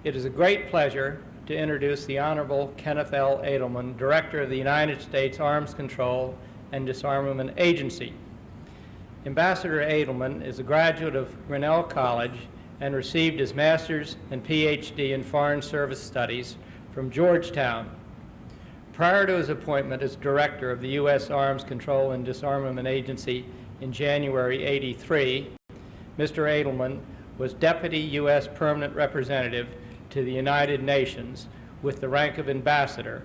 It is a great pleasure to introduce the Honorable Kenneth L. Adelman, Director of the United States Arms Control and Disarmament Agency. Ambassador Adelman is a graduate of Grinnell College and received his master's and PhD in Foreign Service Studies from Georgetown. Prior to his appointment as Director of the U.S. Arms Control and Disarmament Agency in January '83, Mr. Adelman was Deputy U.S. Permanent Representative to the United Nations with the rank of Ambassador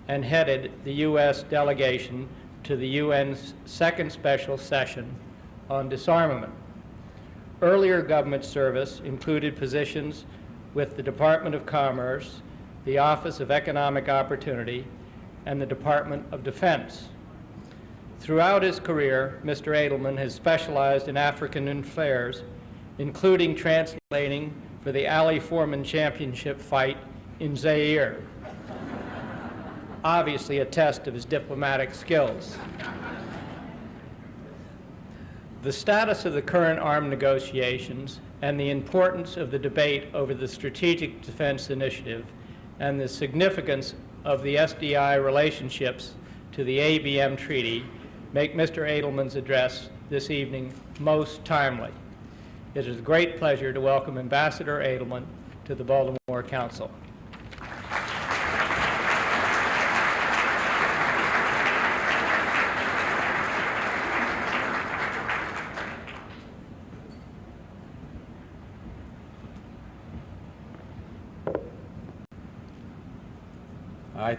and headed the U.S. delegation to the UN's Second Special Session on Disarmament. Earlier government service included positions with the Department of Commerce, the Office of Economic Opportunity, and the Department of Defense. Throughout his career, Mr. Adelman has specialized in African affairs, including translating for the Ali Foreman Championship fight in Zaire. Obviously a test of his diplomatic skills. The status of the current armed negotiations and the importance of the debate over the Strategic Defense Initiative and the significance of the SDI relationships to the ABM Treaty make Mr. Adelman's address this evening most timely. It is a great pleasure to welcome Ambassador Adelman to the Baltimore Council.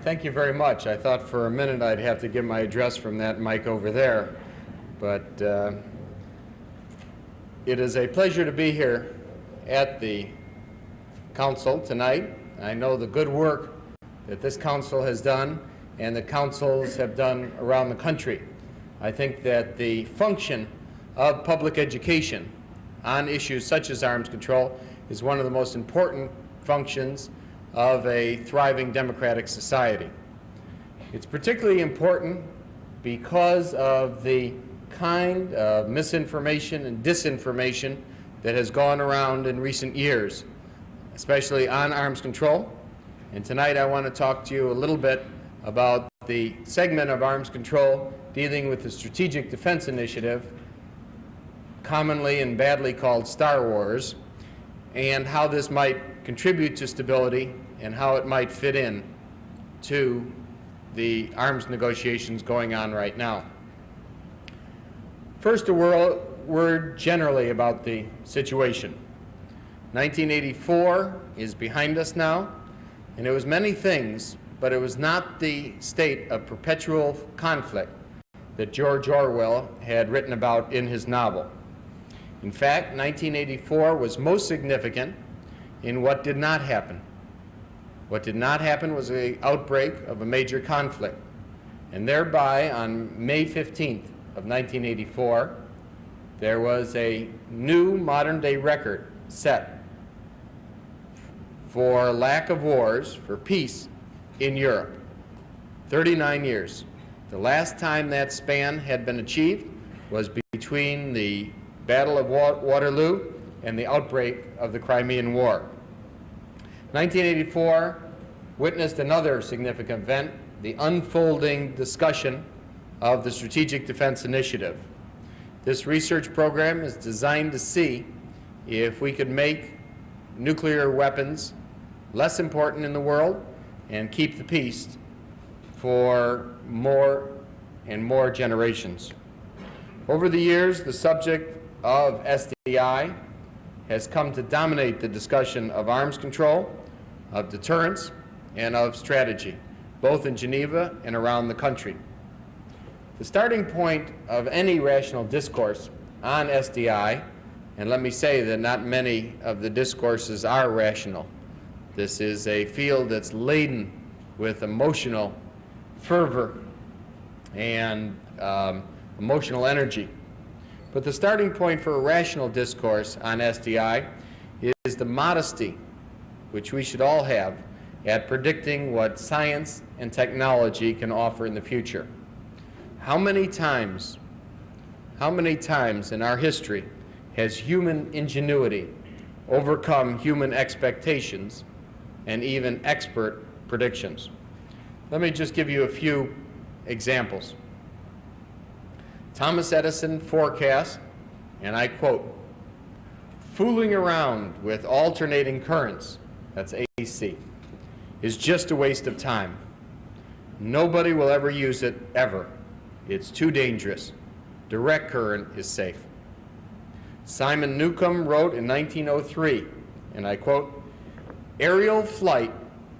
Thank you very much. I thought for a minute I'd have to give my address from that mic over there, but it is a pleasure to be here at the Council tonight. I know the good work that this Council has done and the councils have done around the country. I think that the function of public education on issues such as arms control is one of the most important functions of a thriving democratic society. It's particularly important because of the kind of misinformation and disinformation that has gone around in recent years, especially on arms control. And tonight I want to talk to you a little bit about the segment of arms control dealing with the Strategic Defense Initiative, commonly and badly called Star Wars, and how this might contribute to stability and how it might fit in to the arms negotiations going on right now. First, a word generally about the situation. 1984 is behind us now, and it was many things, but it was not the state of perpetual conflict that George Orwell had written about in his novel. In fact, 1984 was most significant in what did not happen. What did not happen was an outbreak of a major conflict. And thereby, on May 15th of 1984, there was a new modern-day record set for lack of wars, for peace in Europe. 39 years. The last time that span had been achieved was between the Battle of Waterloo and the outbreak of the Crimean War. 1984 witnessed another significant event, the unfolding discussion of the Strategic Defense Initiative. This research program is designed to see if we could make nuclear weapons less important in the world and keep the peace for more and more generations. Over the years, the subject of SDI has come to dominate the discussion of arms control, of deterrence, and of strategy, both in Geneva and around the country. The starting point of any rational discourse on SDI, and let me say that not many of the discourses are rational. This is a field that's laden with emotional fervor and emotional energy. But the starting point for a rational discourse on SDI is the modesty which we should all have at predicting what science and technology can offer in the future. How many times in our history has human ingenuity overcome human expectations and even expert predictions. Let me just give you a few examples. Thomas Edison forecast, and I quote, "Fooling around with alternating currents," that's AC, "is just a waste of time. Nobody will ever use it, ever. It's too dangerous. Direct current is safe." Simon Newcomb wrote in 1903, and I quote, "Aerial flight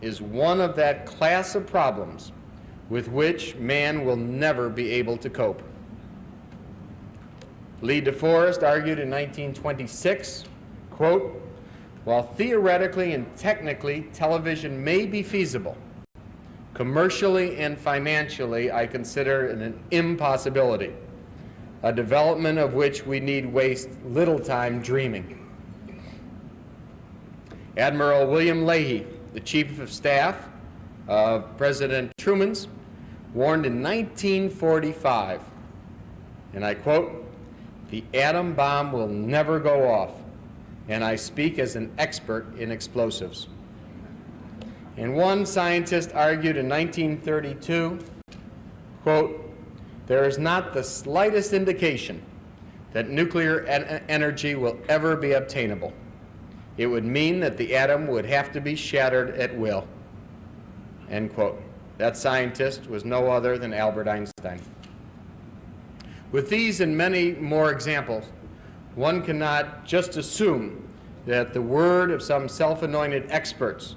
is one of that class of problems with which man will never be able to cope." Lee DeForest argued in 1926, quote, "While theoretically and technically television may be feasible, commercially and financially I consider it an impossibility, a development of which we need waste little time dreaming." Admiral William Leahy, the Chief of Staff of President Truman's, warned in 1945, and I quote, "The atom bomb will never go off, and I speak as an expert in explosives." And one scientist argued in 1932, quote, "There is not the slightest indication that nuclear energy will ever be obtainable. It would mean that the atom would have to be shattered at will." End quote. That scientist was no other than Albert Einstein. With these and many more examples, one cannot just assume that the word of some self-anointed experts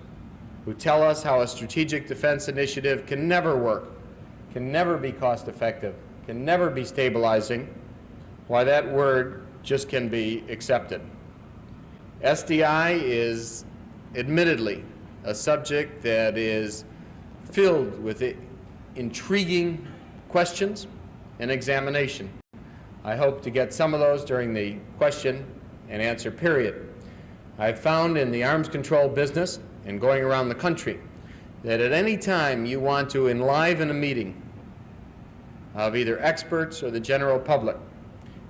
who tell us how a strategic defense initiative can never work, can never be cost-effective, can never be stabilizing, why that word just can be accepted. SDI is admittedly a subject that is filled with intriguing questions and examination. I hope to get some of those during the question and answer period. I've found in the arms control business and going around the country that at any time you want to enliven a meeting of either experts or the general public,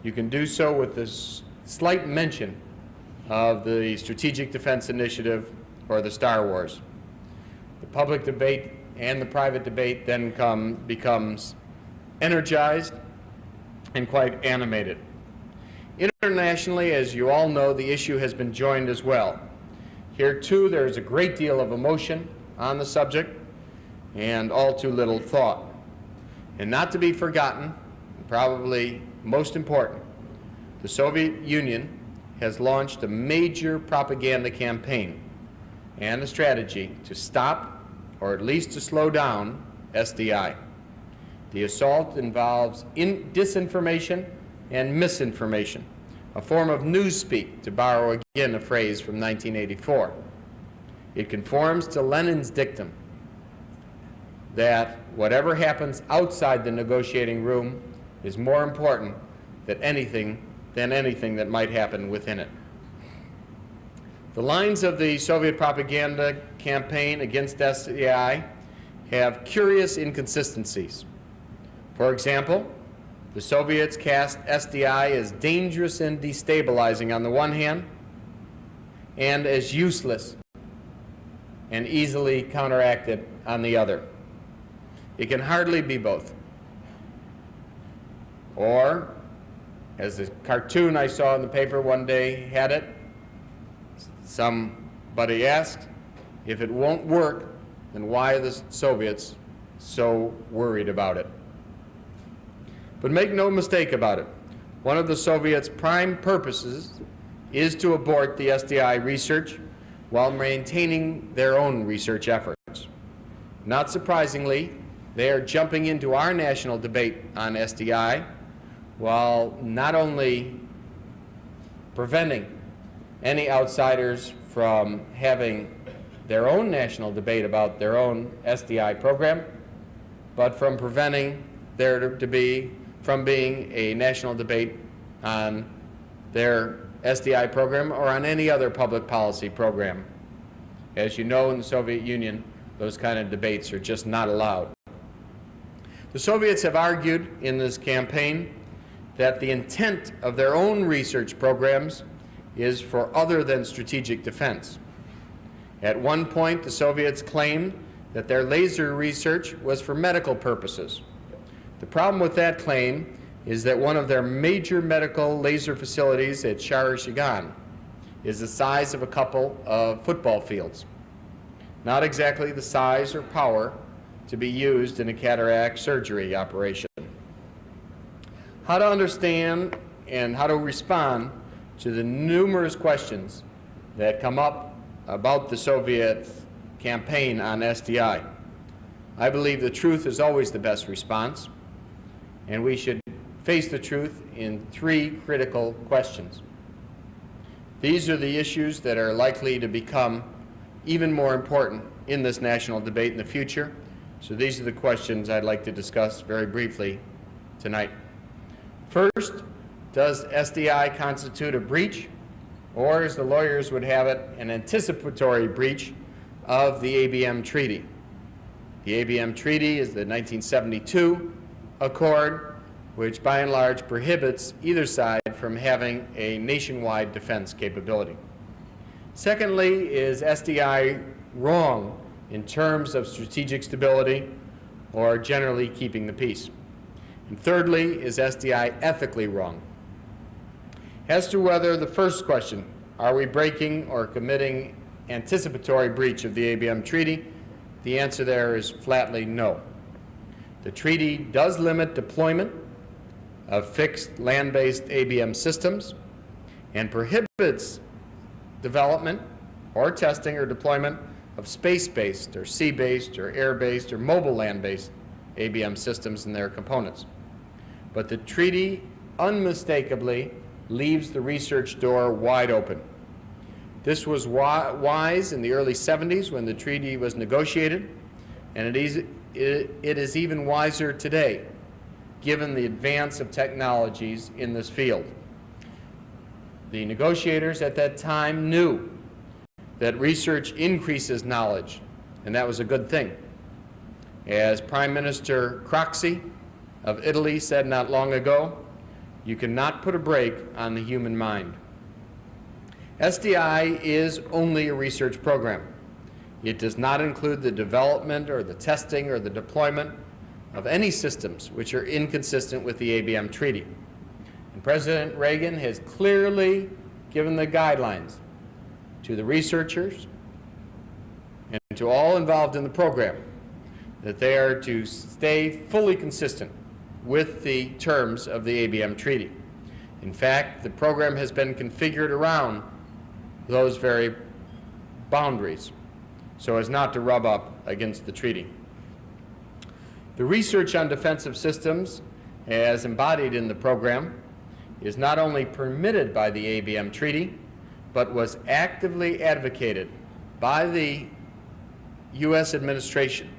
you can do so with this slight mention of the Strategic Defense Initiative or the Star Wars. The public debate and the private debate then becomes energized and quite animated. Internationally, as you all know, the issue has been joined as well. Here too, there is a great deal of emotion on the subject and all too little thought. And not to be forgotten, probably most important, the Soviet Union has launched a major propaganda campaign and a strategy to stop, or at least to slow down, SDI. The assault involves disinformation and misinformation, a form of newspeak, to borrow again a phrase from 1984. It conforms to Lenin's dictum that whatever happens outside the negotiating room is more important than anything that might happen within it. The lines of the Soviet propaganda campaign against SDI have curious inconsistencies. For example, the Soviets cast SDI as dangerous and destabilizing on the one hand, and as useless and easily counteracted on the other. It can hardly be both. Or, as the cartoon I saw in the paper one day had it, somebody asked, if it won't work, then why are the Soviets so worried about it? But make no mistake about it, one of the Soviets' prime purposes is to abort the SDI research while maintaining their own research efforts. Not surprisingly, they are jumping into our national debate on SDI while not only preventing any outsiders from having their own national debate about their own SDI program, but from preventing there to be from being a national debate on their SDI program or on any other public policy program. As you know, in the Soviet Union, those kind of debates are just not allowed. The Soviets have argued in this campaign that the intent of their own research programs is for other than strategic defense. At one point, the Soviets claimed that their laser research was for medical purposes. The problem with that claim is that one of their major medical laser facilities at Shahar-Shigan is the size of a couple of football fields. Not exactly the size or power to be used in a cataract surgery operation. How to understand and how to respond to the numerous questions that come up about the Soviet campaign on SDI. I believe the truth is always the best response, and we should face the truth in three critical questions. These are the issues that are likely to become even more important in this national debate in the future, so these are the questions I'd like to discuss very briefly tonight. First, does SDI constitute a breach, or as the lawyers would have it, an anticipatory breach of the ABM Treaty? The ABM Treaty is the 1972 accord, which by and large prohibits either side from having a nationwide defense capability. Secondly, is SDI wrong in terms of strategic stability or generally keeping the peace? And thirdly, is SDI ethically wrong? As to whether the first question, are we breaking or committing anticipatory breach of the ABM Treaty, the answer there is flatly no. The treaty does limit deployment of fixed land-based ABM systems and prohibits development or testing or deployment of space-based or sea-based or air-based or mobile land-based ABM systems and their components. But the treaty unmistakably leaves the research door wide open. This was wise in the early 70s when the treaty was negotiated, and it is even wiser today given the advance of technologies in this field. The negotiators at that time knew that research increases knowledge, and that was a good thing. As Prime Minister Craxi of Italy said not long ago, you cannot put a brake on the human mind. SDI is only a research program. It does not include the development or the testing or the deployment of any systems which are inconsistent with the ABM Treaty. And President Reagan has clearly given the guidelines to the researchers and to all involved in the program that they are to stay fully consistent with the terms of the ABM Treaty. In fact, the program has been configured around those very boundaries so as not to rub up against the treaty. The research on defensive systems, as embodied in the program, is not only permitted by the ABM Treaty, but was actively advocated by the U.S. administration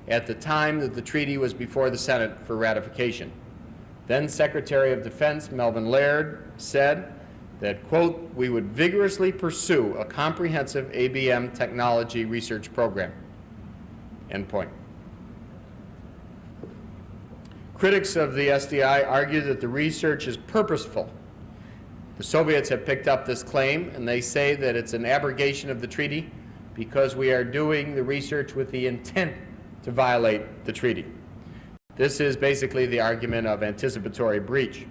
at the time that the treaty was before the Senate for ratification. Then Secretary of Defense Melvin Laird said that, quote, we would vigorously pursue a comprehensive ABM technology research program, end point. Critics of the SDI argue that the research is purposeful. The Soviets have picked up this claim, and they say that it's an abrogation of the treaty because we are doing the research with the intent to violate the treaty. This is basically the argument of anticipatory breach.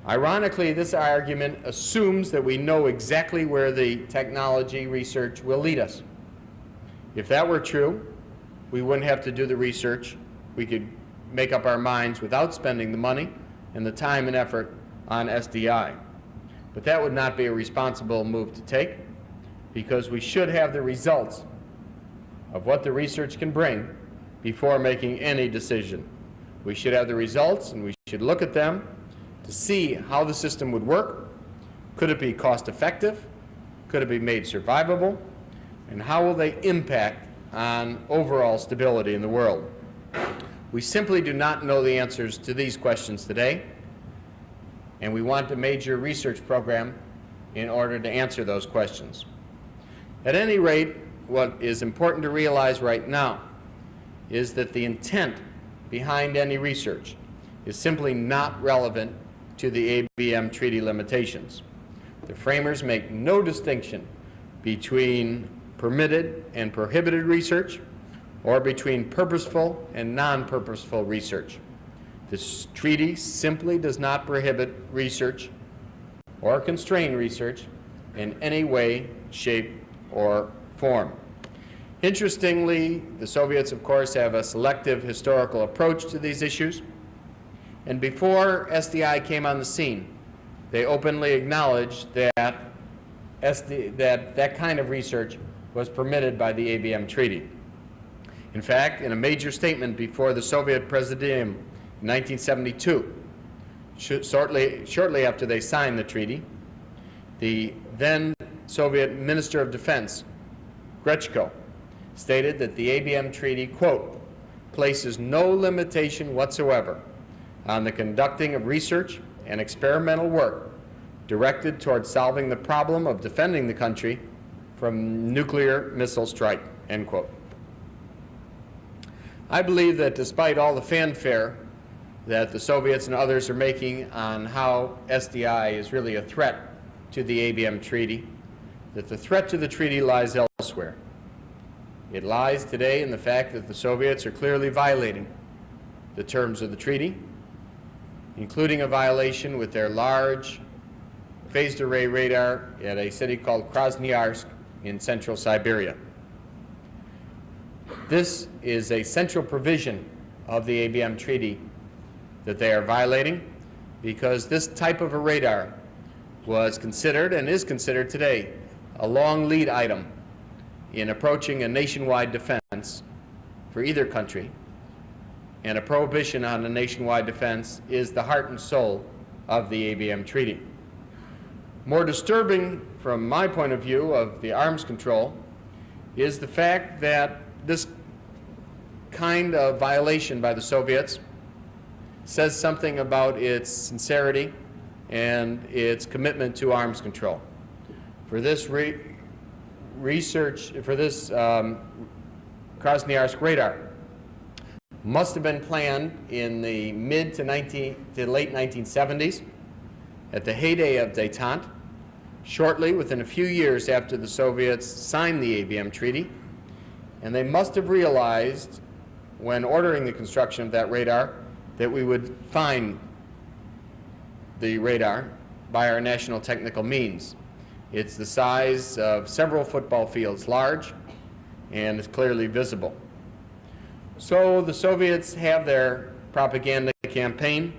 Ironically, this argument assumes that we know exactly where the technology research will lead us. If that were true, we wouldn't have to do the research. We could make up our minds without spending the money and the time and effort on SDI. But that would not be a responsible move to take, because we should have the results of what the research can bring before making any decision. We should have the results, and we should look at them to see how the system would work. Could it be cost effective? Could it be made survivable? And how will they impact on overall stability in the world? We simply do not know the answers to these questions today, and we want a major research program in order to answer those questions. At any rate, what is important to realize right now is that the intent behind any research is simply not relevant to the ABM treaty limitations. The framers make no distinction between permitted and prohibited research, or between purposeful and non-purposeful research. This treaty simply does not prohibit research or constrain research in any way, shape, or form. Interestingly, the Soviets, of course, have a selective historical approach to these issues, and before SDI came on the scene, they openly acknowledged that that kind of research was permitted by the ABM Treaty. In fact, in a major statement before the Soviet Presidium in 1972, shortly after they signed the treaty, the then Soviet Minister of Defense, Grechko, stated that the ABM Treaty, quote, places no limitation whatsoever on the conducting of research and experimental work directed toward solving the problem of defending the country from nuclear missile strike, end quote. I believe that despite all the fanfare that the Soviets and others are making on how SDI is really a threat to the ABM Treaty, that the threat to the treaty lies elsewhere. It lies today in the fact that the Soviets are clearly violating the terms of the treaty, including a violation with their large phased array radar at a city called Krasnoyarsk in central Siberia. This is a central provision of the ABM Treaty that they are violating, because this type of a radar was considered and is considered today a long lead item in approaching a nationwide defense for either country, and a prohibition on a nationwide defense is the heart and soul of the ABM Treaty. More disturbing from my point of view of the arms control is the fact that this kind of violation by the Soviets says something about its sincerity and its commitment to arms control. For this Krasnoyarsk radar must have been planned in the mid to late 1970s at the heyday of détente, shortly within a few years after the Soviets signed the ABM Treaty, and they must have realized when ordering the construction of that radar that we would find the radar by our national technical means. It's the size of several football fields large, and it's clearly visible. So the Soviets have their propaganda campaign,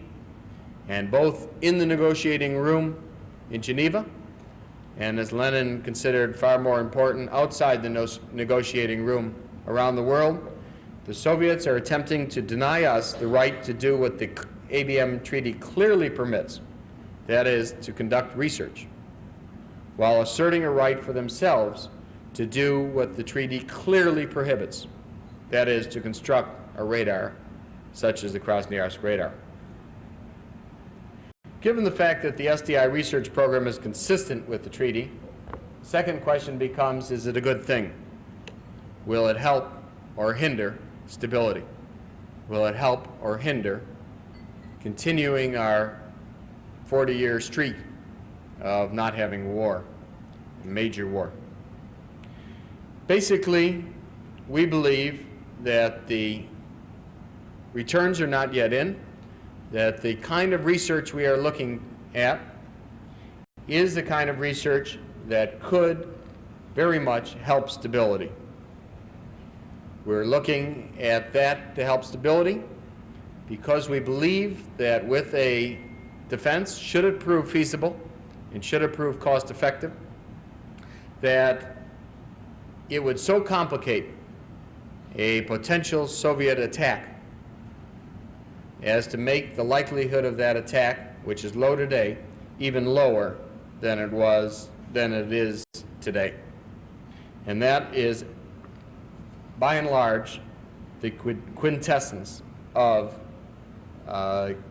and both in the negotiating room in Geneva, and as Lenin considered far more important, outside the negotiating room around the world, the Soviets are attempting to deny us the right to do what the ABM Treaty clearly permits, that is, to conduct research, while asserting a right for themselves to do what the treaty clearly prohibits, that is, to construct a radar such as the Krasnoyarsk radar. Given the fact that the SDI research program is consistent with the treaty, the second question becomes, is it a good thing? Will it help or hinder stability? Will it help or hinder continuing our 40-year streak of not having war, a major war? Basically, we believe that the returns are not yet in, that the kind of research we are looking at is the kind of research that could very much help stability. We're looking at that to help stability because we believe that with a defense, should it prove feasible and should it prove cost effective, that it would so complicate a potential Soviet attack as to make the likelihood of that attack, which is low today, even lower than it is today. And that is, by and large, the quintessence of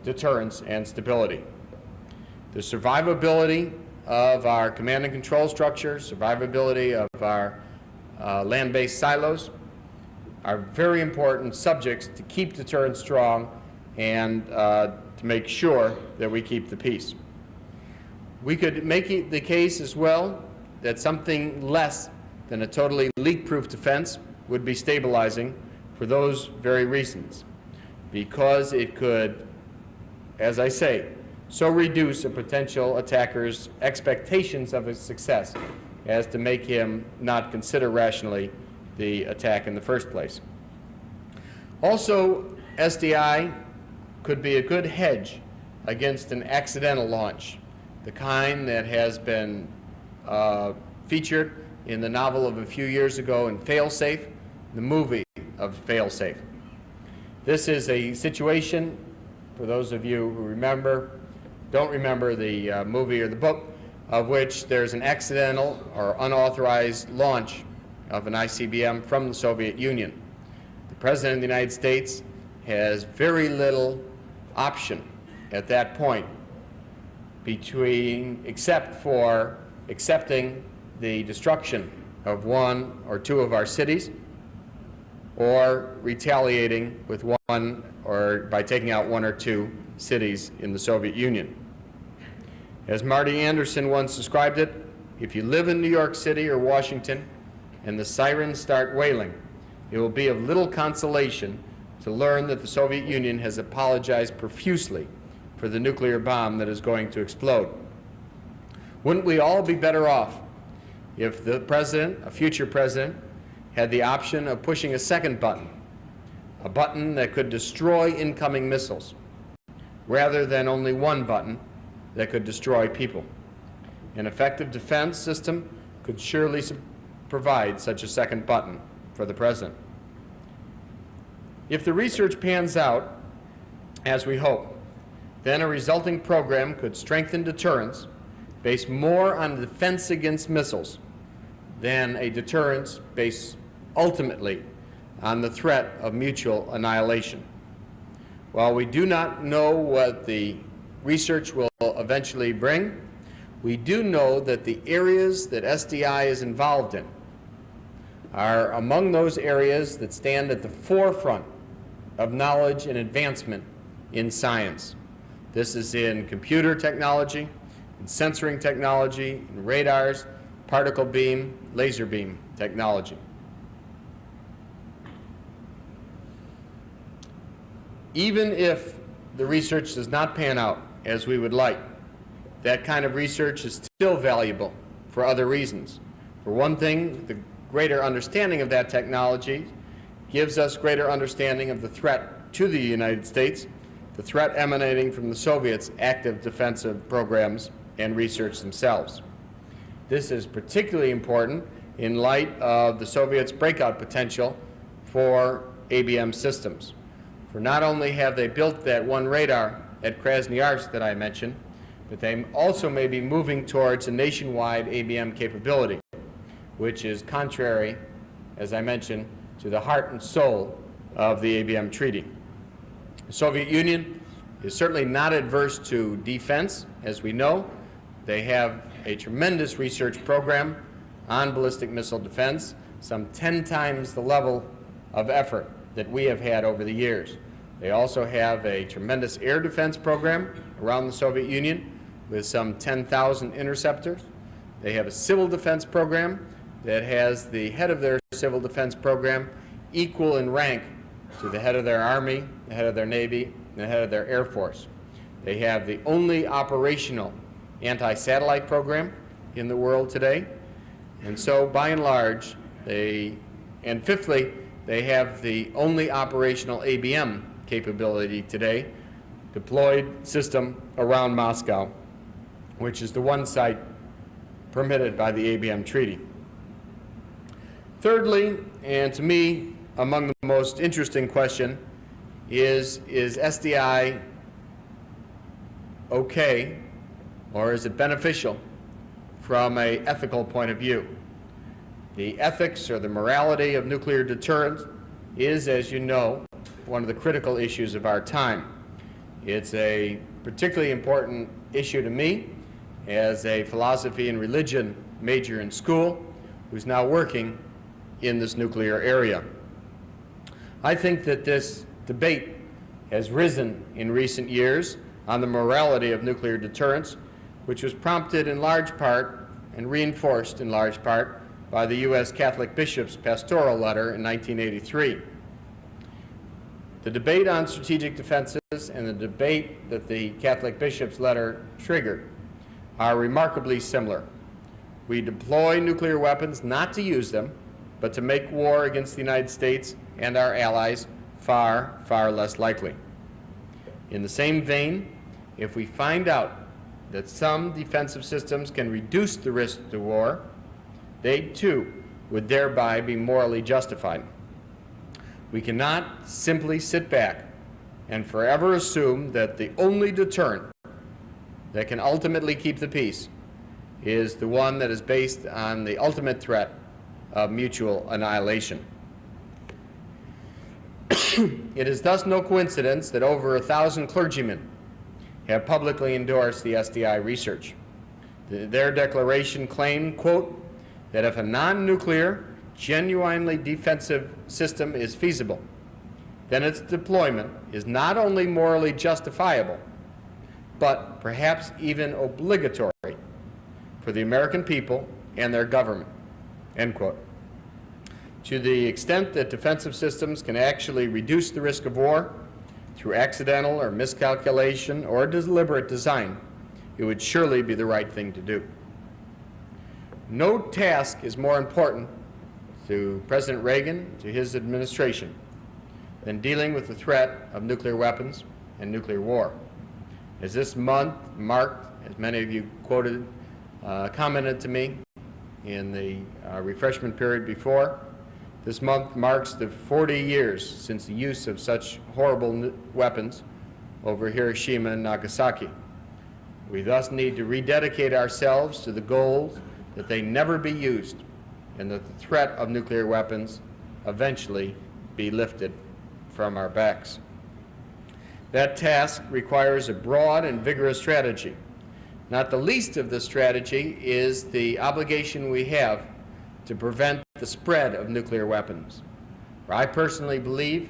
deterrence and stability. The survivability of our command and control structure, survivability of our land-based silos are very important subjects to keep deterrence strong and to make sure that we keep the peace. We could make the case as well that something less than a totally leak-proof defense would be stabilizing for those very reasons, because it could, as I say, so reduce a potential attacker's expectations of his success as to make him not consider rationally the attack in the first place. Also, SDI could be a good hedge against an accidental launch, the kind that has been featured in the novel of a few years ago in Failsafe, the movie of Failsafe. This is a situation, for those of you who don't remember the movie or the book, of which there's an accidental or unauthorized launch of an ICBM from the Soviet Union. The President of the United States has very little option at that point except for accepting the destruction of one or two of our cities, or retaliating with one or by taking out one or two cities in the Soviet Union. As Marty Anderson once described it, if you live in New York City or Washington and the sirens start wailing, it will be of little consolation to learn that the Soviet Union has apologized profusely for the nuclear bomb that is going to explode. Wouldn't we all be better off if the president, a future president, had the option of pushing a second button, a button that could destroy incoming missiles, rather than only one button that could destroy people? An effective defense system could surely provide such a second button for the president. If the research pans out, as we hope, then a resulting program could strengthen deterrence based more on defense against missiles than a deterrence based ultimately on the threat of mutual annihilation. While we do not know what the research will eventually bring, we do know that the areas that SDI is involved in are among those areas that stand at the forefront of knowledge and advancement in science. This is in computer technology, in sensoring technology, in radars, particle beam, laser beam technology. Even if the research does not pan out as we would like, that kind of research is still valuable for other reasons. For one thing, the greater understanding of that technology gives us greater understanding of the threat to the United States, the threat emanating from the Soviets' active defensive programs and research themselves. This is particularly important in light of the Soviets' breakout potential for ABM systems. For not only have they built that one radar at Krasnoyarsk that I mentioned, but they also may be moving towards a nationwide ABM capability, which is contrary, as I mentioned, to the heart and soul of the ABM treaty. The Soviet Union is certainly not adverse to defense, as we know. They have a tremendous research program on ballistic missile defense, some 10 times the level of effort that we have had over the years. They also have a tremendous air defense program around the Soviet Union with some 10,000 interceptors. They have a civil defense program that has the head of their civil defense program equal in rank to the head of their Army, the head of their Navy, and the head of their Air Force. They have the only operational anti-satellite program in the world today. And so, by and large, and fifthly, they have the only operational ABM capability today, deployed system around Moscow, which is the one site permitted by the ABM treaty. Thirdly, and to me, among the most interesting question, is SDI okay, or is it beneficial from an ethical point of view? The ethics or the morality of nuclear deterrence is, as you know, one of the critical issues of our time. It's a particularly important issue to me as a philosophy and religion major in school who's now working in this nuclear area. I think that this debate has risen in recent years on the morality of nuclear deterrence, which was prompted in large part, and reinforced in large part by the U.S. Catholic Bishop's pastoral letter in 1983. The debate on strategic defenses and the debate that the Catholic Bishop's letter triggered are remarkably similar. We deploy nuclear weapons not to use them, but to make war against the United States and our allies far, far less likely. In the same vein, if we find out that some defensive systems can reduce the risk to war, they too would thereby be morally justified. We cannot simply sit back and forever assume that the only deterrent that can ultimately keep the peace is the one that is based on the ultimate threat of mutual annihilation. It is thus no coincidence that over 1,000 clergymen have publicly endorsed the SDI research. Their declaration claimed, quote, that if a non-nuclear, genuinely defensive system is feasible, then its deployment is not only morally justifiable, but perhaps even obligatory for the American people and their government, end quote. To the extent that defensive systems can actually reduce the risk of war through accidental or miscalculation or deliberate design, it would surely be the right thing to do. No task is more important to President Reagan, to his administration, than dealing with the threat of nuclear weapons and nuclear war. As this month marked, as many of you quoted, commented to me in the refreshment period before, this month marks the 40 years since the use of such horrible weapons over Hiroshima and Nagasaki. We thus need to rededicate ourselves to the goal that they never be used and that the threat of nuclear weapons eventually be lifted from our backs. That task requires a broad and vigorous strategy. Not the least of the strategy is the obligation we have to prevent the spread of nuclear weapons. I personally believe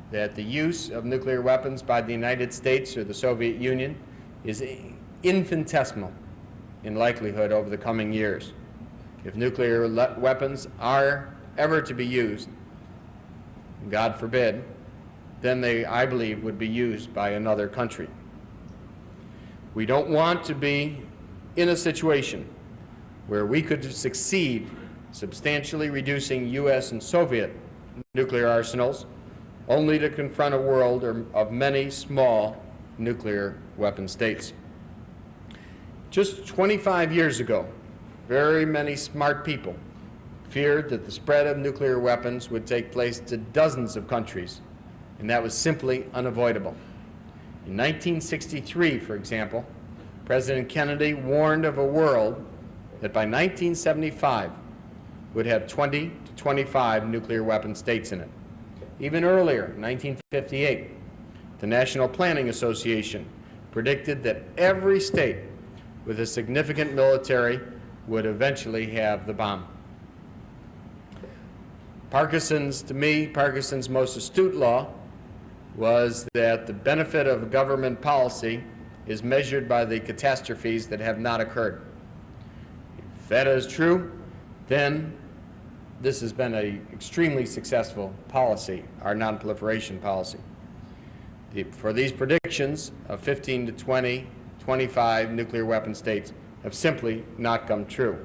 that the use of nuclear weapons by the United States or the Soviet Union is infinitesimal in likelihood over the coming years. If nuclear weapons are ever to be used, God forbid, then they, I believe, would be used by another country. We don't want to be in a situation where we could succeed substantially reducing U.S. and Soviet nuclear arsenals only to confront a world of many small nuclear weapon states. Just 25 years ago, very many smart people feared that the spread of nuclear weapons would take place to dozens of countries, and that was simply unavoidable. In 1963, for example, President Kennedy warned of a world that by 1975 would have 20 to 25 nuclear weapon states in it. Even earlier, in 1958, the National Planning Association predicted that every state with a significant military would eventually have the bomb. To me, Parkinson's most astute law was that the benefit of government policy is measured by the catastrophes that have not occurred. If that is true, then this has been an extremely successful policy, our non-proliferation policy. For these predictions of 15 to 20, 25 nuclear weapon states have simply not come true.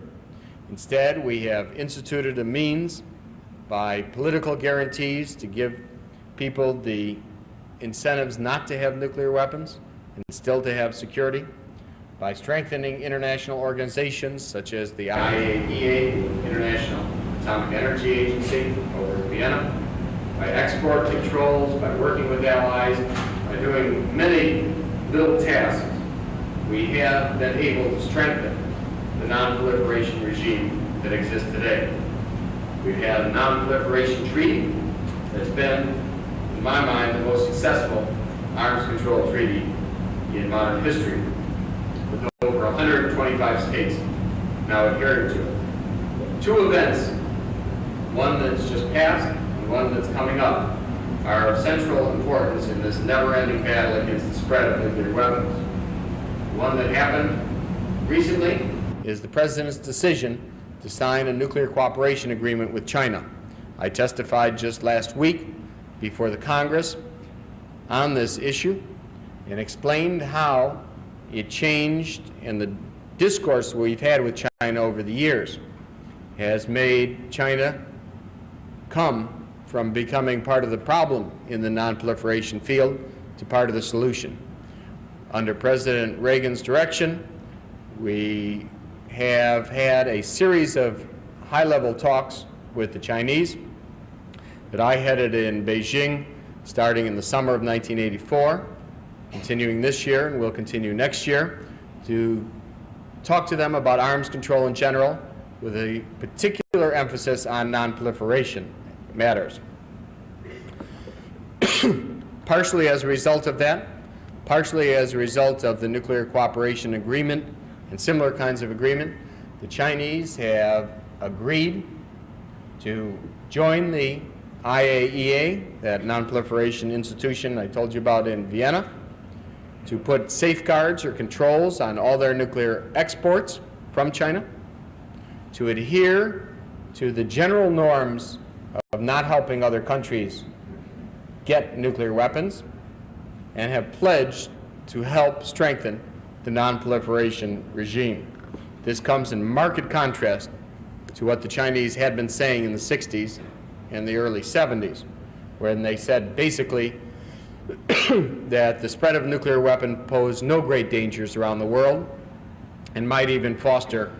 Instead, we have instituted a means by political guarantees to give people the incentives not to have nuclear weapons and still to have security, by strengthening international organizations such as the IAEA, International Atomic Energy Agency over in Vienna, by export controls, by working with allies, by doing many little tasks, we have been able to strengthen the non-proliferation regime that exists today. We've had a non-proliferation treaty that's been, in my mind, the most successful arms control treaty in modern history, with over 125 states now adhering to it. Two events, one that's just passed and one that's coming up, are of central importance in this never-ending battle against the spread of nuclear weapons. The one that happened recently is the President's decision to sign a nuclear cooperation agreement with China. I testified just last week before the Congress on this issue and explained how it changed, and the discourse we've had with China over the years has made China come from becoming part of the problem in the non-proliferation field to part of the solution. Under President Reagan's direction, we have had a series of high-level talks with the Chinese that I headed in Beijing starting in the summer of 1984, continuing this year, and will continue next year, to talk to them about arms control in general, with a particular emphasis on non-proliferation matters. Partially as a result of that, partially as a result of the nuclear cooperation agreement and similar kinds of agreement, the Chinese have agreed to join the IAEA, that non-proliferation institution I told you about in Vienna, to put safeguards or controls on all their nuclear exports from China, to adhere to the general norms of not helping other countries get nuclear weapons, and have pledged to help strengthen the non-proliferation regime. This comes in marked contrast to what the Chinese had been saying in the 60s and the early 70s, when they said basically that the spread of a nuclear weapon posed no great dangers around the world and might even foster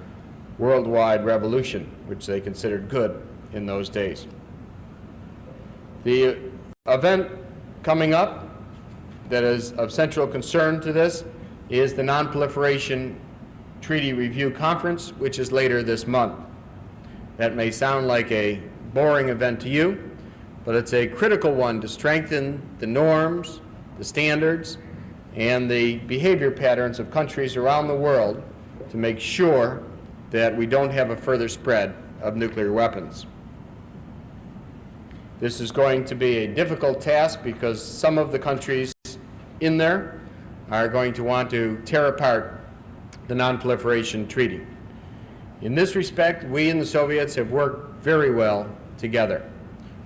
worldwide revolution, which they considered good in those days. The event coming up that is of central concern to this is the Non-Proliferation Treaty Review Conference, which is later this month. That may sound like a boring event to you, but it's a critical one to strengthen the norms, the standards, and the behavior patterns of countries around the world to make sure that we don't have a further spread of nuclear weapons. This is going to be a difficult task because some of the countries in there are going to want to tear apart the Non-Proliferation Treaty. In this respect, we and the Soviets have worked very well together.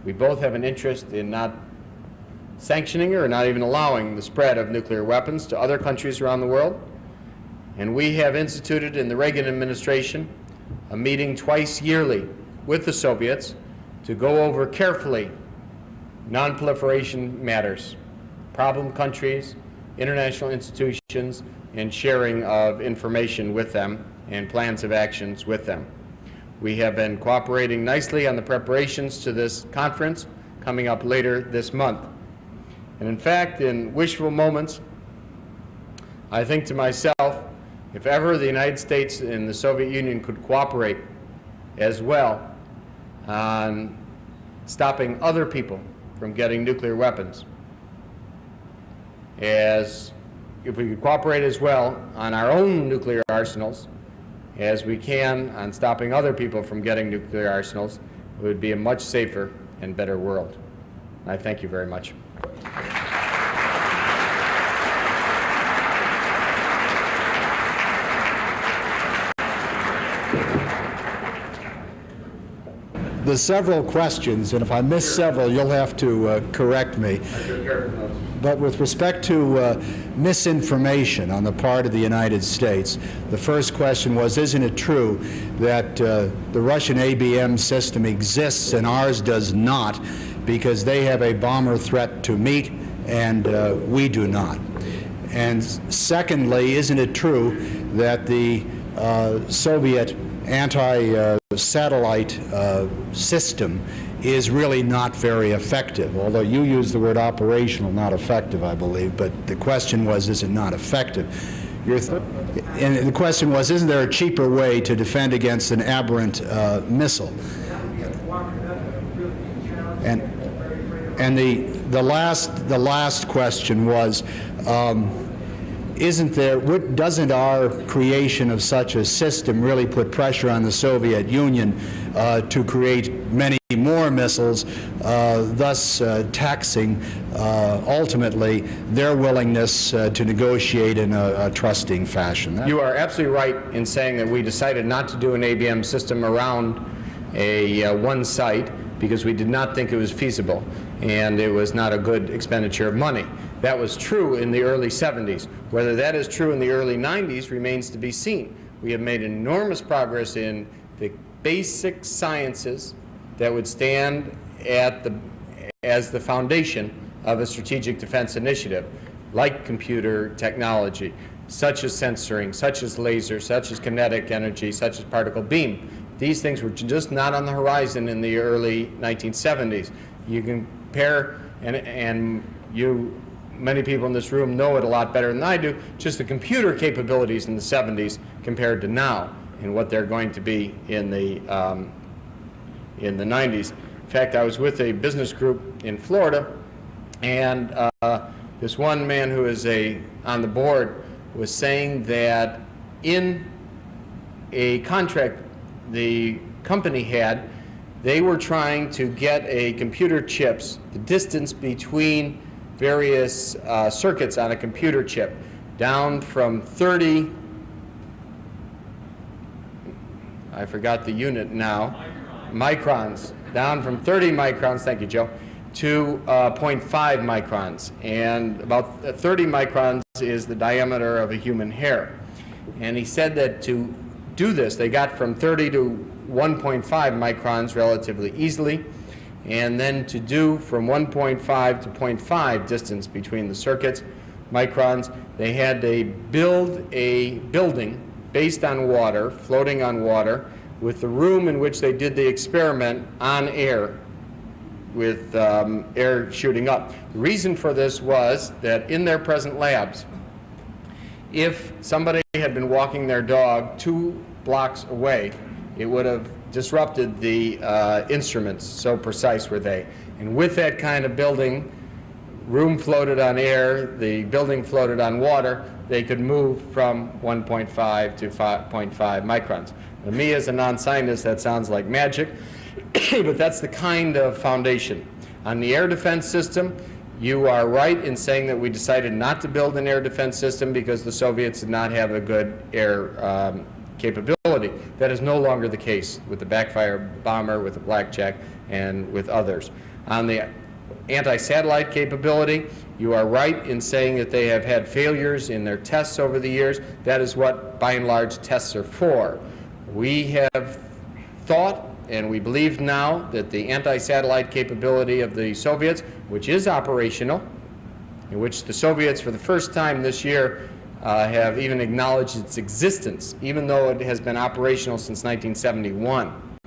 We both have an interest in not sanctioning or not even allowing the spread of nuclear weapons to other countries around the world. And we have instituted in the Reagan administration a meeting twice yearly with the Soviets to go over carefully non-proliferation matters, problem countries, international institutions, and sharing of information with them and plans of actions with them. We have been cooperating nicely on the preparations to this conference coming up later this month. And in fact, in wishful moments, I think to myself, if ever the United States and the Soviet Union could cooperate as well on stopping other people from getting nuclear weapons, as if we could cooperate as well on our own nuclear arsenals as we can on stopping other people from getting nuclear arsenals, it would be a much safer and better world. I thank you very much. There's several questions, and if I miss several, you'll have to correct me. But with respect to misinformation on the part of the United States, the first question was, isn't it true that the Russian ABM system exists and ours does not, because they have a bomber threat to meet and we do not? And secondly, isn't it true that the Soviet anti-satellite system is really not very effective, although you use the word operational, not effective, I believe, but the question was, is it not effective? And the question was, isn't there a cheaper way to defend against an aberrant missile? And the last question was, doesn't our creation of such a system really put pressure on the Soviet Union to create many more missiles, thus taxing ultimately their willingness to negotiate in a trusting fashion. You are absolutely right in saying that we decided not to do an ABM system around one site because we did not think it was feasible and it was not a good expenditure of money. That was true in the early 70s. Whether that is true in the early 90s remains to be seen. We have made enormous progress in the basic sciences that would stand as the foundation of a strategic defense initiative, like computer technology, such as censoring, such as lasers, such as kinetic energy, such as particle beam. These things were just not on the horizon in the early 1970s. You can compare, and many people in this room know it a lot better than I do, just the computer capabilities in the 70s compared to now and what they're going to be in the 90s. In fact, I was with a business group in Florida, and this one man who is on the board was saying that in a contract the company had, they were trying to get a computer chips, the distance between various circuits on a computer chip, down from 30, I forgot the unit now, microns, down from 30 microns, thank you, Joe, to 0.5 microns. And about 30 microns is the diameter of a human hair. And he said that to do this, they got from 30 to 1.5 microns relatively easily, and then to do from 1.5 to 0.5 distance between the circuits, microns, they had to build a building based on water, floating on water, with the room in which they did the experiment on air, with air shooting up. The reason for this was that in their present labs, if somebody had been walking their dog 2 blocks away, it would have disrupted the instruments, so precise were they. And with that kind of building, room floated on air, the building floated on water, they could move from 1.5 to 5.5 microns. To me, as a non-scientist, that sounds like magic, but that's the kind of foundation. On the air defense system, you are right in saying that we decided not to build an air defense system because the Soviets did not have a good air capability. That is no longer the case with the backfire bomber, with the blackjack, and with others. On the anti-satellite capability, you are right in saying that they have had failures in their tests over the years. That is what, by and large, tests are for. We have thought, and we believe now, that the anti-satellite capability of the Soviets, which is operational, in which the Soviets, for the first time this year, have even acknowledged its existence, even though it has been operational since 1971.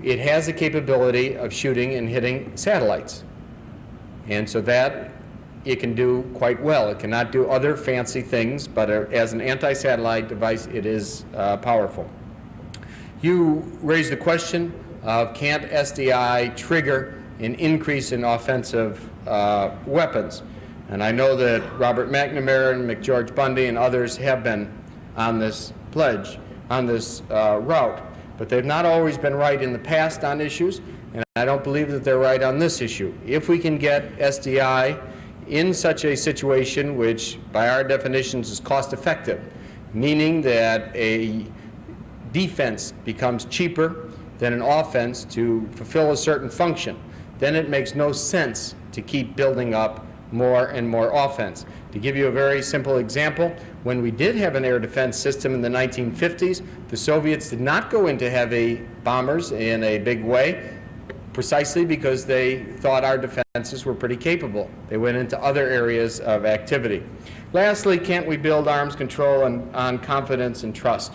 It has a capability of shooting and hitting satellites. And so that it can do quite well. It cannot do other fancy things, but as an anti-satellite device, it is powerful. You raised the question of can't SDI trigger an increase in offensive weapons? And I know that Robert McNamara and McGeorge Bundy and others have been on this pledge, on this route. But they've not always been right in the past on issues, and I don't believe that they're right on this issue. If we can get SDI in such a situation which, by our definitions, is cost-effective, meaning that a defense becomes cheaper than an offense to fulfill a certain function, then it makes no sense to keep building up more and more offense. To give you a very simple example, when we did have an air defense system in the 1950s, the Soviets did not go into heavy bombers in a big way, precisely because they thought our defenses were pretty capable. They went into other areas of activity. Lastly, can't we build arms control on confidence and trust?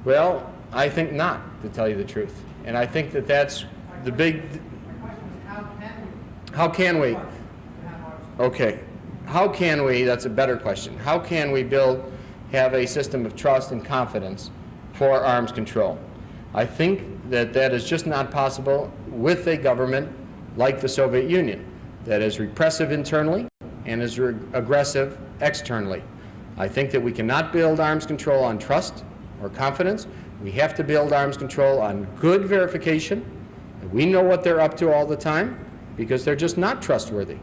Well, I think not, to tell you the truth. And I think that that's the big... How can we? Okay. How can we, that's a better question, how can we have a system of trust and confidence for arms control? I think that that is just not possible with a government like the Soviet Union that is repressive internally and is aggressive externally. I think that we cannot build arms control on trust or confidence. We have to build arms control on good verification We know what they're up to all the time because they're just not trustworthy.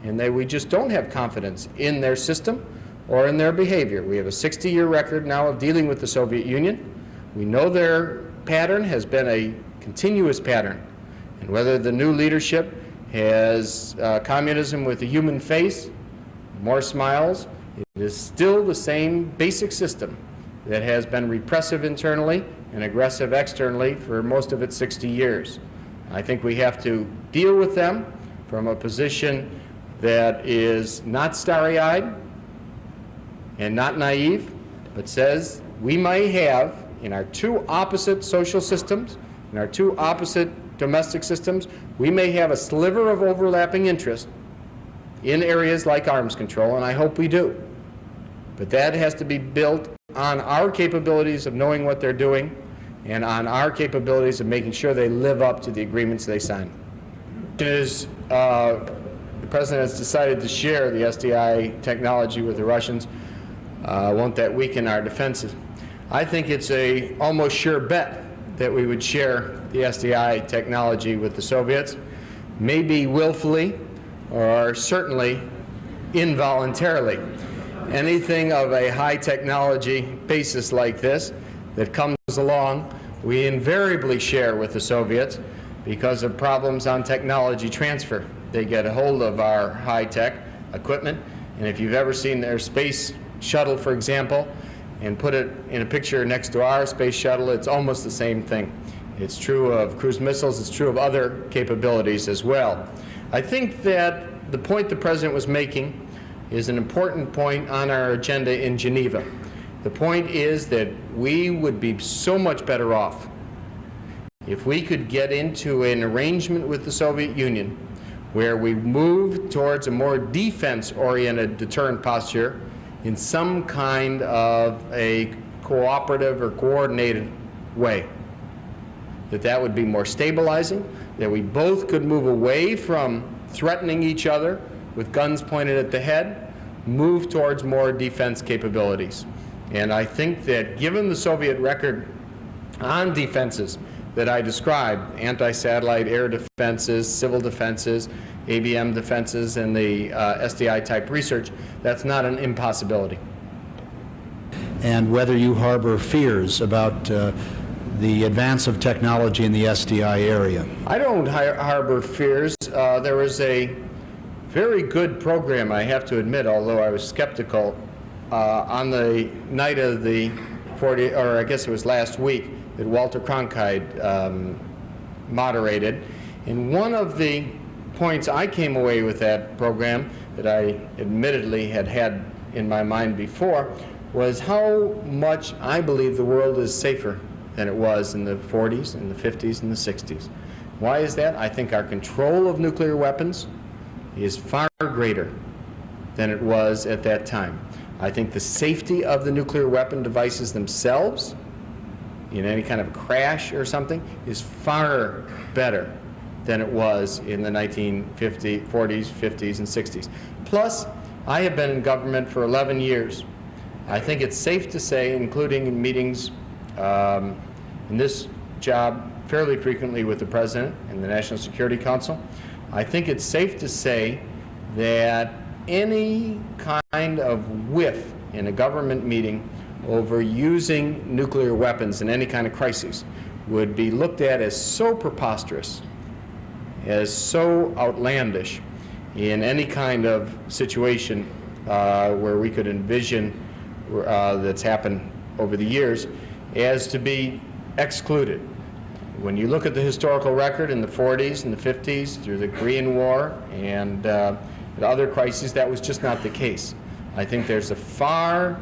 And we just don't have confidence in their system or in their behavior. We have a 60-year record now of dealing with the Soviet Union. We know their pattern has been a continuous pattern. And whether the new leadership has communism with a human face, more smiles, it is still the same basic system that has been repressive internally and aggressive externally for most of its 60 years. I think we have to deal with them from a position that is not starry-eyed and not naive, but says we may have, in our two opposite social systems, in our two opposite domestic systems, we may have a sliver of overlapping interest in areas like arms control, and I hope we do. But that has to be built on our capabilities of knowing what they're doing and on our capabilities of making sure they live up to the agreements they sign. The President has decided to share the SDI technology with the Russians. Won't that weaken our defenses? I think it's a almost sure bet that we would share the SDI technology with the Soviets, maybe willfully or certainly involuntarily. Anything of a high technology basis like this that comes along, we invariably share with the Soviets because of problems on technology transfer. They get a hold of our high-tech equipment, and if you've ever seen their space shuttle, for example, and put it in a picture next to our space shuttle, it's almost the same thing. It's true of cruise missiles, it's true of other capabilities as well. I think that the point the President was making is an important point on our agenda in Geneva. The point is that we would be so much better off if we could get into an arrangement with the Soviet Union where we move towards a more defense-oriented deterrent posture in some kind of a cooperative or coordinated way. That would be more stabilizing, that we both could move away from threatening each other with guns pointed at the head, move towards more defense capabilities. And I think that given the Soviet record on defenses that I described, anti-satellite air defenses, civil defenses, ABM defenses, and the SDI type research, that's not an impossibility. And whether you harbor fears about the advance of technology in the SDI area? I don't harbor fears. There was a very good program, I have to admit, although I was skeptical, on the night of the 40, or I guess it was last week, that Walter Cronkite moderated. And one of the points I came away with that program that I admittedly had in my mind before was how much I believe the world is safer than it was in the 40s and the 50s and the 60s. Why is that? I think our control of nuclear weapons is far greater than it was at that time. I think the safety of the nuclear weapon devices themselves in any kind of crash or something is far better than it was in the 1940s, 50s, and 60s. Plus, I have been in government for 11 years. I think it's safe to say, including in meetings in this job fairly frequently with the President and the National Security Council, I think it's safe to say that any kind of whiff in a government meeting over using nuclear weapons in any kind of crisis would be looked at as so preposterous, as so outlandish in any kind of situation where we could envision that's happened over the years as to be excluded. When you look at the historical record in the 40s and the 50s through the Korean War and other crises, that was just not the case. I think there's a far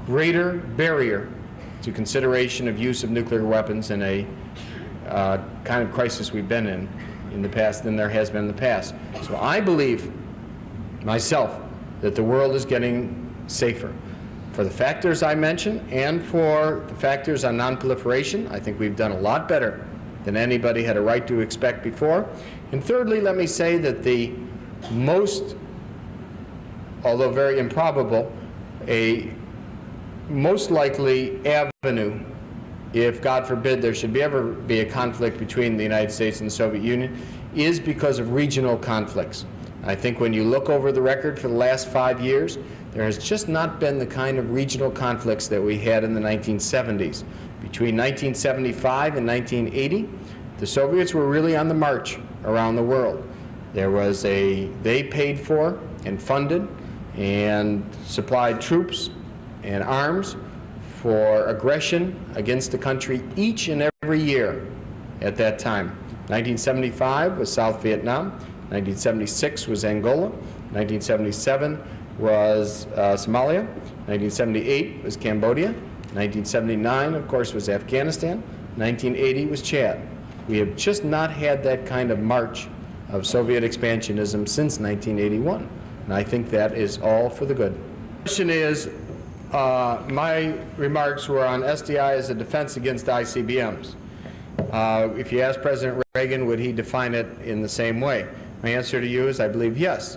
greater barrier to consideration of use of nuclear weapons in a kind of crisis we've been in the past than there has been in the past. So I believe myself that the world is getting safer. For the factors I mentioned and for the factors on non-proliferation, I think we've done a lot better than anybody had a right to expect before. And thirdly, let me say that the most, although very improbable, a most likely avenue if, God forbid, there should ever be a conflict between the United States and the Soviet Union, is because of regional conflicts. I think when you look over the record for the last 5 years, there has just not been the kind of regional conflicts that we had in the 1970s. Between 1975 and 1980, the Soviets were really on the march around the world. They paid for and funded and supplied troops and arms for aggression against the country each and every year at that time. 1975 was South Vietnam, 1976 was Angola, 1977 was Somalia, 1978 was Cambodia, 1979, of course, was Afghanistan, 1980 was Chad. We have just not had that kind of march of Soviet expansionism since 1981, and I think that is all for the good. The question is, my remarks were on SDI as a defense against ICBMs. If you ask President Reagan, would he define it in the same way? My answer to you is I believe yes.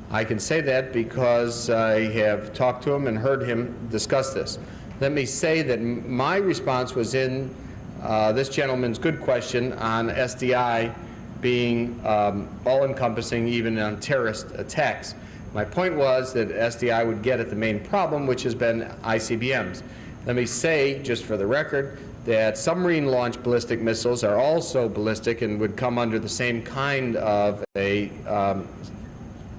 I can say that because I have talked to him and heard him discuss this. Let me say that my response was in this gentleman's good question on SDI being all-encompassing even on terrorist attacks. My point was that SDI would get at the main problem, which has been ICBMs. Let me say, just for the record, that submarine-launched ballistic missiles are also ballistic and would come under the same kind of a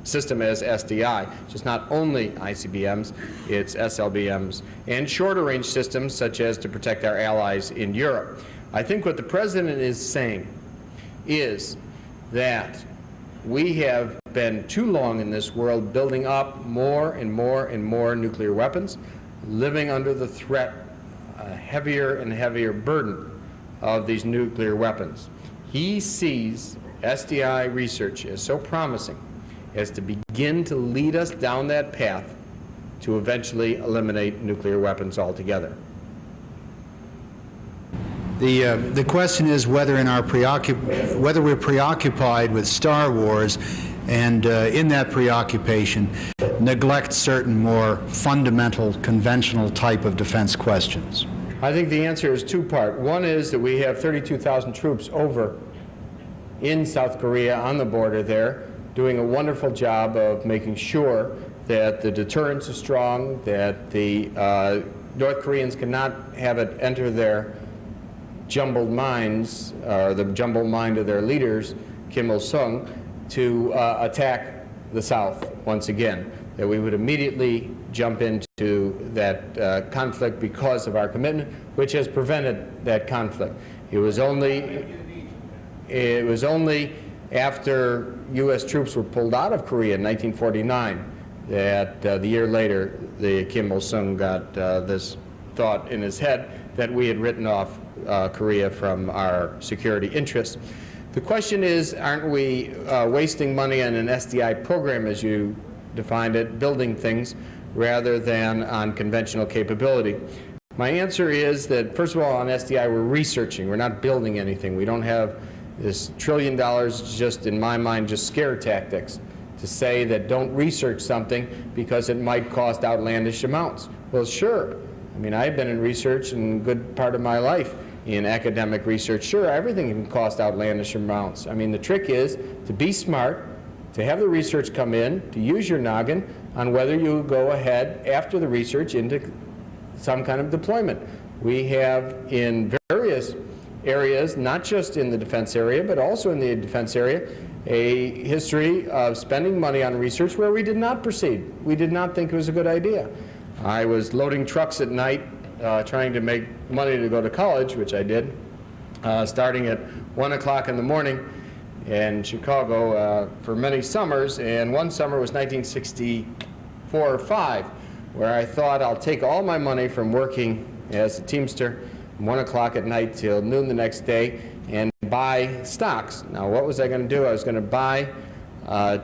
system as SDI. So it's not only ICBMs, it's SLBMs, and shorter-range systems such as to protect our allies in Europe. I think what the President is saying is that we have been too long in this world building up more and more and more nuclear weapons, living under the threat, a heavier and heavier burden of these nuclear weapons. He sees SDI research as so promising as to begin to lead us down that path to eventually eliminate nuclear weapons altogether. The question is whether we're preoccupied with Star Wars and in that preoccupation neglect certain more fundamental, conventional type of defense questions. I think the answer is two-part. One is that we have 32,000 troops over in South Korea on the border there, doing a wonderful job of making sure that the deterrents are strong, that the North Koreans cannot have it enter their jumbled minds, or the jumbled mind of their leaders, Kim Il-sung, to attack the South once again. That we would immediately jump into that conflict because of our commitment, which has prevented that conflict. It was only after U.S. troops were pulled out of Korea in 1949 that the year later, Kim Il-sung got this thought in his head that we had written off Korea from our security interests. The question is, aren't we wasting money on an SDI program, as you defined it, building things, rather than on conventional capability? My answer is that, first of all, on SDI, we're researching. We're not building anything. We don't have this $1 trillion, just in my mind, just scare tactics to say that don't research something because it might cost outlandish amounts. Well, sure. I mean, I've been in research in a good part of my life in academic research. Sure, everything can cost outlandish amounts. I mean, the trick is to be smart, to have the research come in, to use your noggin on whether you go ahead after the research into some kind of deployment. We have in various areas, not just in the defense area, but also in the defense area, a history of spending money on research where we did not proceed. We did not think it was a good idea. I was loading trucks at night trying to make money to go to college, which I did, starting at 1 o'clock in the morning in Chicago for many summers, and one summer was 1964 or 5, where I thought I'll take all my money from working as a Teamster from 1 o'clock at night till noon the next day and buy stocks. Now, what was I going to do? I was going to buy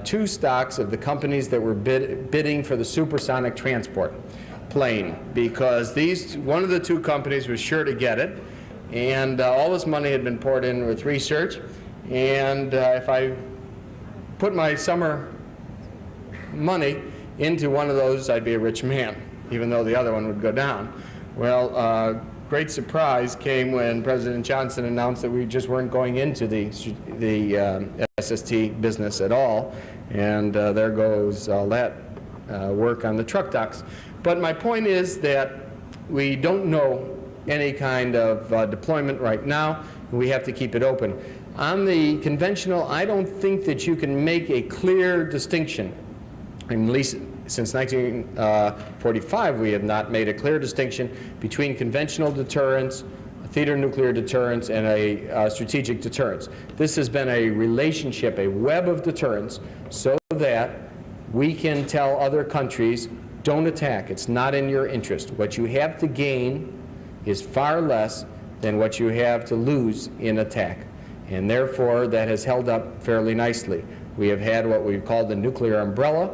2 stocks of the companies that were bidding for the supersonic transport plane, because one of the 2 companies was sure to get it, and all this money had been poured in with research, and if I put my summer money into one of those, I'd be a rich man, even though the other one would go down. Well, great surprise came when President Johnson announced that we just weren't going into the SST business at all, and there goes all that work on the truck docks. But my point is that we don't know any kind of deployment right now, and we have to keep it open. On the conventional, I don't think that you can make a clear distinction, at least since 1945 we have not made a clear distinction between conventional deterrence, theater nuclear deterrence, and a strategic deterrence. This has been a relationship, a web of deterrence, so that we can tell other countries, don't attack, it's not in your interest. What you have to gain is far less than what you have to lose in attack. And therefore, that has held up fairly nicely. We have had what we've called the nuclear umbrella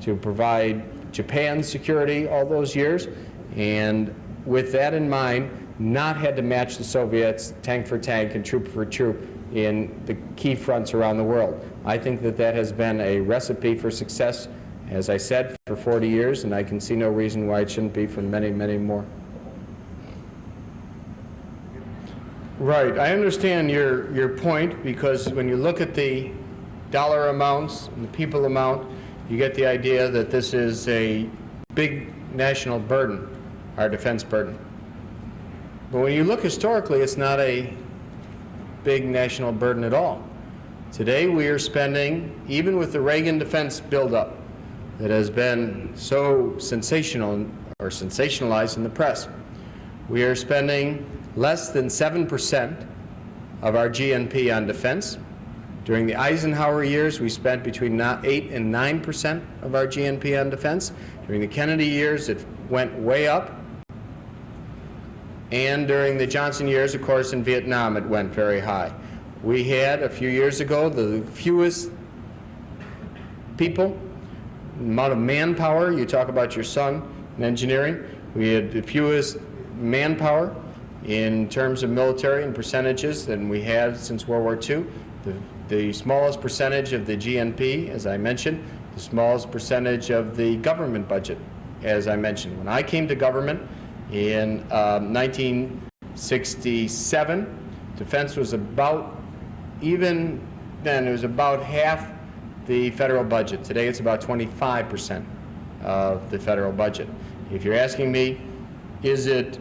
to provide Japan's security all those years, and with that in mind, not had to match the Soviets tank for tank and troop for troop in the key fronts around the world. I think that that has been a recipe for success, as I said, for 40 years, and I can see no reason why it shouldn't be for many, many more. Right, I understand your point, because when you look at the dollar amounts and the people amount, you get the idea that this is a big national burden, our defense burden. But when you look historically, it's not a big national burden at all. Today we are spending, even with the Reagan defense buildup that has been so sensational or sensationalized in the press, we are spending less than 7% of our GNP on defense. During the Eisenhower years, we spent between 8 and 9% of our GNP on defense. During the Kennedy years, it went way up. And during the Johnson years, of course, in Vietnam, it went very high. We had, a few years ago, the fewest people, amount of manpower. You talk about your son in engineering. We had the fewest manpower in terms of military and percentages than we had since World War II. The smallest percentage of the GNP, as I mentioned, the smallest percentage of the government budget, as I mentioned. When I came to government in 1967, defense was about, even then, it was about half the federal budget. Today it's about 25% of the federal budget. If you're asking me, is it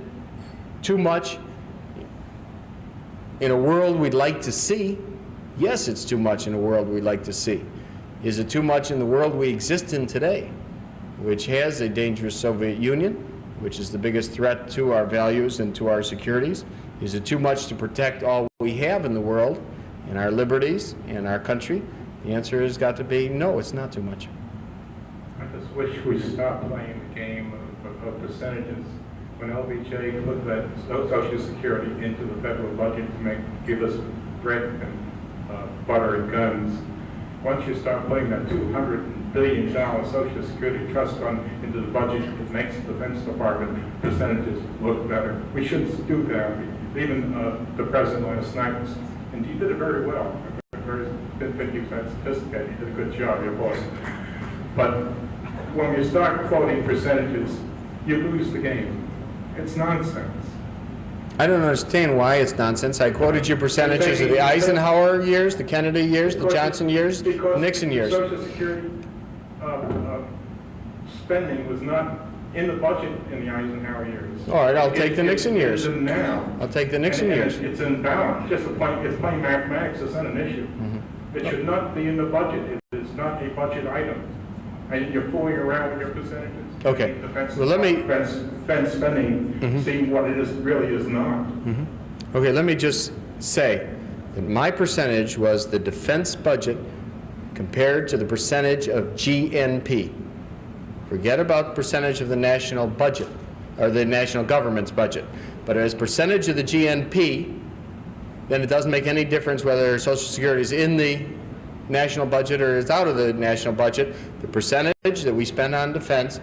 too much in a world we'd like to see? Yes, it's too much in a world we'd like to see. Is it too much in the world we exist in today, which has a dangerous Soviet Union, which is the biggest threat to our values and to our securities? Is it too much to protect all we have in the world and our liberties and our country? The answer has got to be no, it's not too much. I just wish we stopped playing the game of percentages. When LBJ put that Social Security into the federal budget to give us bread and butter and guns, once you start putting that $200 billion Social Security trust fund into the budget, it makes the Defense Department percentages look better. We shouldn't do that. Even the president last night, and he did it very well. I didn't think he was that sophisticated. He did a good job, your boss. But when you start quoting percentages, you lose the game. It's nonsense. I don't understand why it's nonsense. I quoted you percentages of the Eisenhower years, the Kennedy years, the Johnson years, the Nixon years. Social Security spending was not in the budget in the Eisenhower years. All right, I'll take the Nixon years. It's in now. I'll take the Nixon years. It's in balance. It's plain mathematics. It's not an issue. Mm-hmm. It should not be in the budget. It is not a budget item. And you're fooling around with your percentages. Okay. Defense spending, seeing what it really is not. Okay, let me just say that my percentage was the defense budget compared to the percentage of GNP. Forget about the percentage of the national budget, or the national government's budget. But as percentage of the GNP, then it doesn't make any difference whether Social Security is in the national budget or is out of the national budget. The percentage that we spend on defense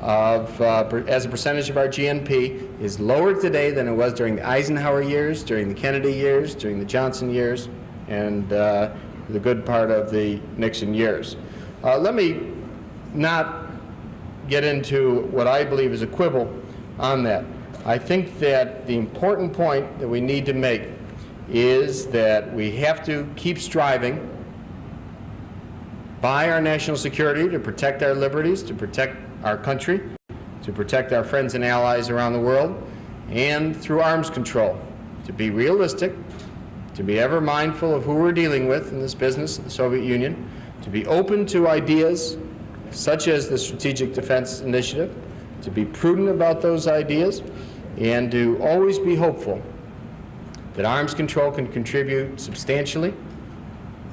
as a percentage of our GNP is lower today than it was during the Eisenhower years, during the Kennedy years, during the Johnson years, and the good part of the Nixon years. Let me not get into what I believe is a quibble on that. I think that the important point that we need to make is that we have to keep striving by our national security to protect our liberties, to protect our country, to protect our friends and allies around the world, and through arms control, to be realistic, to be ever mindful of who we're dealing with in this business of the Soviet Union, to be open to ideas such as the Strategic Defense Initiative, to be prudent about those ideas, and to always be hopeful that arms control can contribute substantially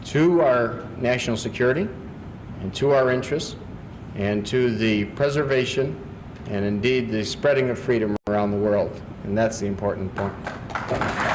to our national security and to our interests and to the preservation and indeed the spreading of freedom around the world. And that's the important point.